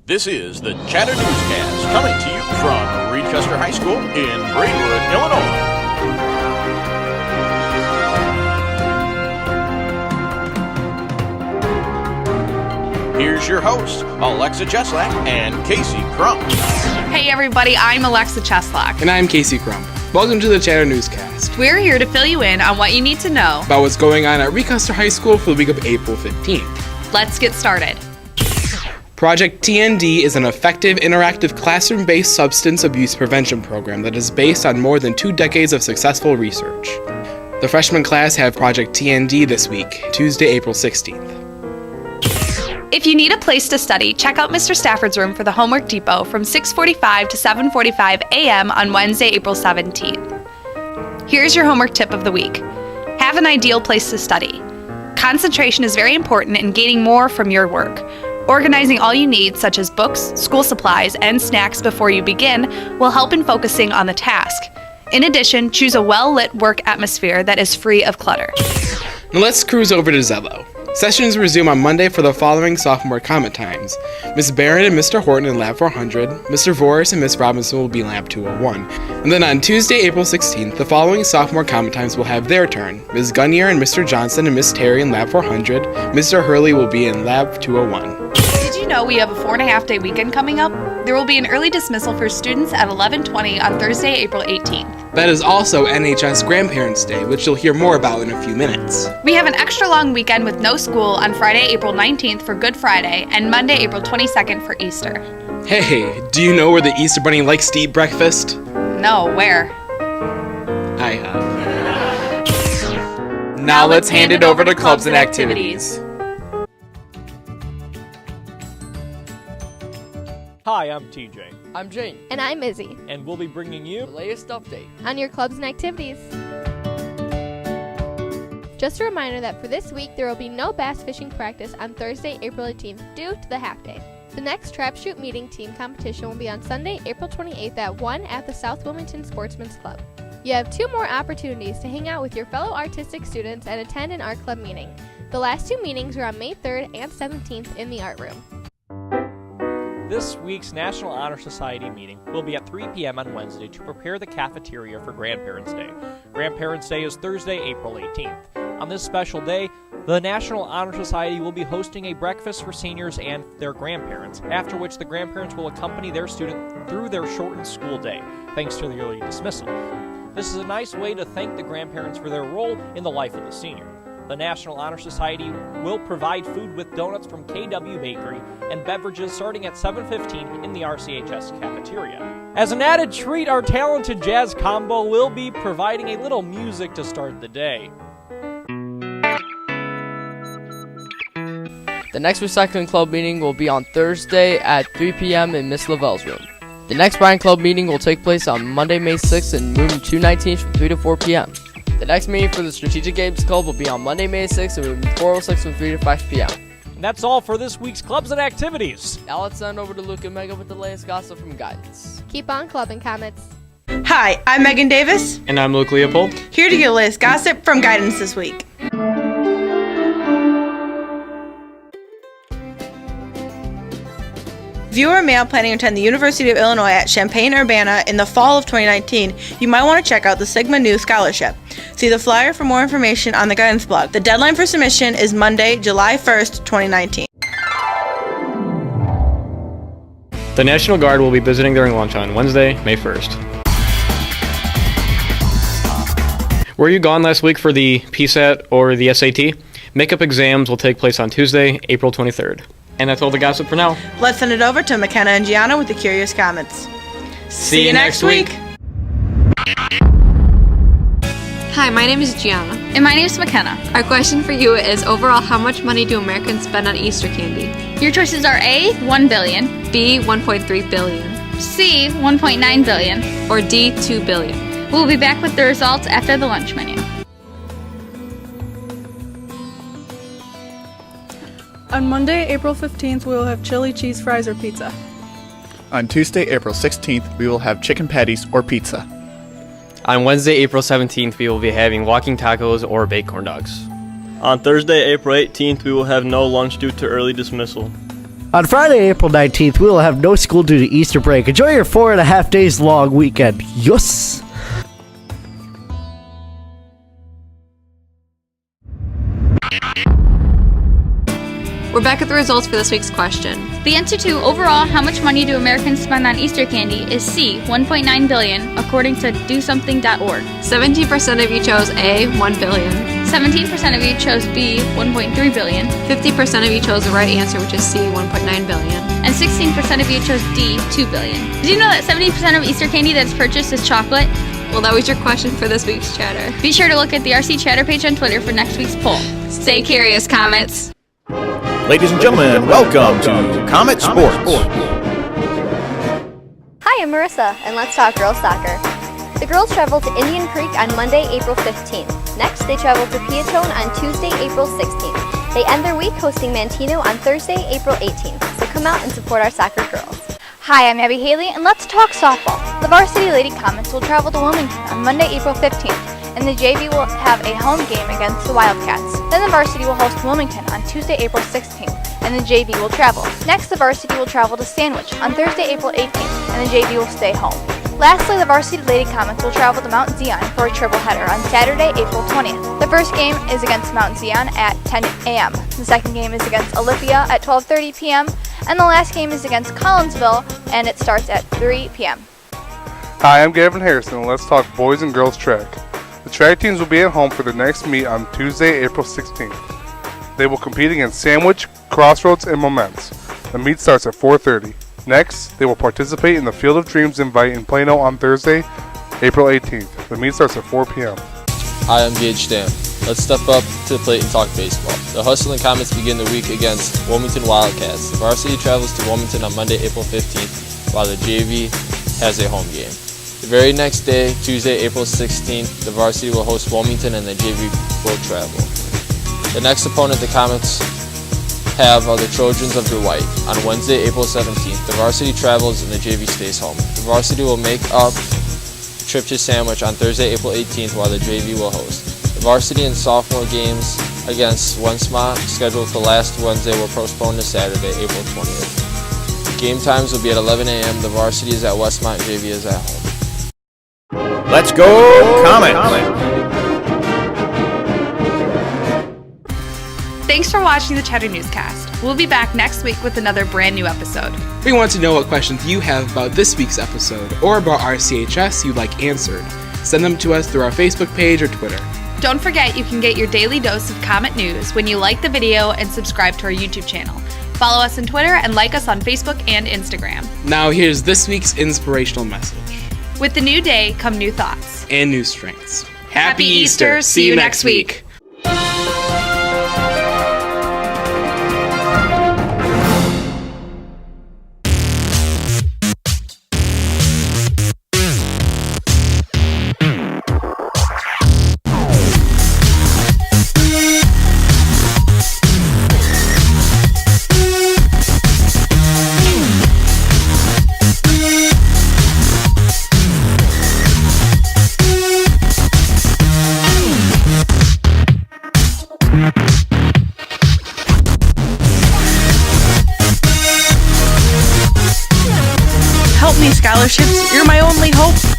This is the Chatter Newscast, coming to you from Reed Custer High School in Braidwood, Illinois. Here's your hosts, Alexa Cheslak and Casey Crump. Hey everybody, I'm Alexa Cheslak. And I'm Casey Crump. Welcome to the Chatter Newscast. We're here to fill you in on what you need to know about what's going on at Reed Custer High School for the week of April 15th. Let's get started. Project TND is an effective, interactive, classroom-based substance abuse prevention program that is based on more than 2 decades of successful research. The freshman class have Project TND this week, Tuesday, April 16th. If you need a place to study, check out Mr. Stafford's room for the Homework Depot from 6:45 to 7:45 a.m. on Wednesday, April 17th. Here's your homework tip of the week. Have an ideal place to study. Concentration is very important in gaining more from your work. Organizing all you need, such as books, school supplies, and snacks before you begin, will help in focusing on the task. In addition, choose a well-lit work atmosphere that is free of clutter. Now let's cruise over to Zello. Sessions resume on Monday for the following sophomore comment times. Ms. Barron and Mr. Horton in Lab 400, Mr. Voris and Ms. Robinson will be in Lab 201. And then on Tuesday, April 16th, the following sophomore comment times will have their turn. Ms. Gunnier and Mr. Johnson and Ms. Terry in Lab 400, Mr. Hurley will be in Lab 201. Did you know we have a 4.5-day weekend coming up? There will be an early dismissal for students at 11:20 on Thursday, April 18th. That is also NHS Grandparents' Day, which you'll hear more about in a few minutes. We have an extra long weekend with no school on Friday, April 19th for Good Friday and Monday, April 22nd for Easter. Hey, do you know where the Easter Bunny likes to eat breakfast? No, where? I have. Now let's hand it over to clubs and activities. Hi, I'm TJ. I'm Jane. And I'm Izzy. And we'll be bringing you the latest update on your clubs and activities. Just a reminder that for this week, there will be no bass fishing practice on Thursday, April 18th due to the half day. The next Trap Shoot Meeting team competition will be on Sunday, April 28th at 1 at the South Wilmington Sportsman's Club. You have 2 more opportunities to hang out with your fellow artistic students and attend an art club meeting. The last 2 meetings are on May 3rd and 17th in the art room. This week's National Honor Society meeting will be at 3 p.m. on Wednesday to prepare the cafeteria for Grandparents' Day. Grandparents' Day is Thursday, April 18th. On this special day, the National Honor Society will be hosting a breakfast for seniors and their grandparents, after which the grandparents will accompany their student through their shortened school day, thanks to the early dismissal. This is a nice way to thank the grandparents for their role in the life of the senior. The National Honor Society will provide food with donuts from KW Bakery and beverages starting at 7:15 in the RCHS cafeteria. As an added treat, our talented jazz combo will be providing a little music to start the day. The next recycling club meeting will be on Thursday at 3 p.m. in Miss Lavelle's room. The next Bryan Club meeting will take place on Monday, May 6th in room 219 from 3 to 4 p.m. The next meeting for the Strategic Games Club will be on Monday, May 6th in room 406 from 3 to 5 p.m. And that's all for this week's clubs and activities. Now let's send over to Luke and Megan with the latest gossip from Guidance. Keep on clubbing, Comets. Hi, I'm Megan Davis. And I'm Luke Leopold. Here to get the latest gossip from Guidance this week. If you are a male planning to attend the University of Illinois at Champaign-Urbana in the fall of 2019, you might want to check out the Sigma Nu Scholarship. See the flyer for more information on the Guidance blog. The deadline for submission is Monday, July 1st, 2019. The National Guard will be visiting during lunch on Wednesday, May 1st. Were you gone last week for the PSAT or the SAT? Makeup exams will take place on Tuesday, April 23rd. And that's all the gossip for now. Let's send it over to McKenna and Gianna with the Curious Comments. See you next week. Hi, my name is Gianna. And my name is McKenna. Our question for you is, overall, how much money do Americans spend on Easter candy? Your choices are A, 1 billion, B, 1.3 billion, C, 1.9 billion, or D, 2 billion. We'll be back with the results after the lunch menu. On Monday, April 15th, we will have chili cheese fries or pizza. On Tuesday, April 16th, we will have chicken patties or pizza. On Wednesday, April 17th, we will be having walking tacos or baked corn dogs. On Thursday, April 18th, we will have no lunch due to early dismissal. On Friday, April 19th, we will have no school due to Easter break. Enjoy your 4.5 days long weekend. Yes! We're back at the results for this week's question. The answer to overall how much money do Americans spend on Easter candy is C, 1.9 billion, according to DoSomething.org. 17% of you chose A, 1 billion. 17% of you chose B, 1.3 billion. 50% of you chose the right answer, which is C, 1.9 billion. And 16% of you chose D, 2 billion. Did you know that 70% of Easter candy that's purchased is chocolate? Well, that was your question for this week's Chatter. Be sure to look at the RC Chatter page on Twitter for next week's poll. Stay curious, Comets. Ladies and gentlemen, welcome to Comet Sports. Hi, I'm Marissa, and let's talk girls soccer. The girls travel to Indian Creek on Monday, April 15th. Next, they travel to Piatone on Tuesday, April 16th. They end their week hosting Mantino on Thursday, April 18th. So come out and support our soccer girls. Hi, I'm Abby Haley, and let's talk softball. The varsity Lady Comets will travel to Wilmington on Monday, April 15th. And the JV will have a home game against the Wildcats. Then the varsity will host Wilmington on Tuesday, April 16th, and the JV will travel. Next, the varsity will travel to Sandwich on Thursday, April 18th, and the JV will stay home. Lastly, the varsity Lady Comets will travel to Mount Zion for a triple header on Saturday, April 20th. The first game is against Mount Zion at 10 a.m. The second game is against Olympia at 12:30 p.m., and the last game is against Collinsville, and it starts at 3 p.m. Hi, I'm Gavin Harrison, and let's talk boys and girls track. The track teams will be at home for their next meet on Tuesday, April 16th. They will compete against Sandwich, Crossroads, and Moments. The meet starts at 4:30. Next, they will participate in the Field of Dreams invite in Plano on Thursday, April 18th. The meet starts at 4 p.m. Hi, I'm Gage Stam. Let's step up to the plate and talk baseball. The Hustling Comets begin the week against Wilmington Wildcats. The varsity travels to Wilmington on Monday, April 15th, while the JV has a home game. The very next day, Tuesday, April 16th, the varsity will host Wilmington and the JV will travel. The next opponent the Comets have are the Trojans of Dwight. On Wednesday, April 17th, the varsity travels and the JV stays home. The varsity will make up the trip to Sandwich on Thursday, April 18th, while the JV will host. The varsity and sophomore games against Wensmont, scheduled for last Wednesday, were postponed to Saturday, April 20th. Game times will be at 11 a.m. The varsity is at Westmont, JV is at home. Let's go, Comets! Thanks for watching the Chatter Newscast. We'll be back next week with another brand new episode. We want to know what questions you have about this week's episode or about RCHS you'd like answered. Send them to us through our Facebook page or Twitter. Don't forget you can get your daily dose of Comet News when you like the video and subscribe to our YouTube channel. Follow us on Twitter and like us on Facebook and Instagram. Now here's this week's inspirational message. With the new day come new thoughts. And new strengths. Happy Easter. See you next week. Help me, scholarships. You're my only hope.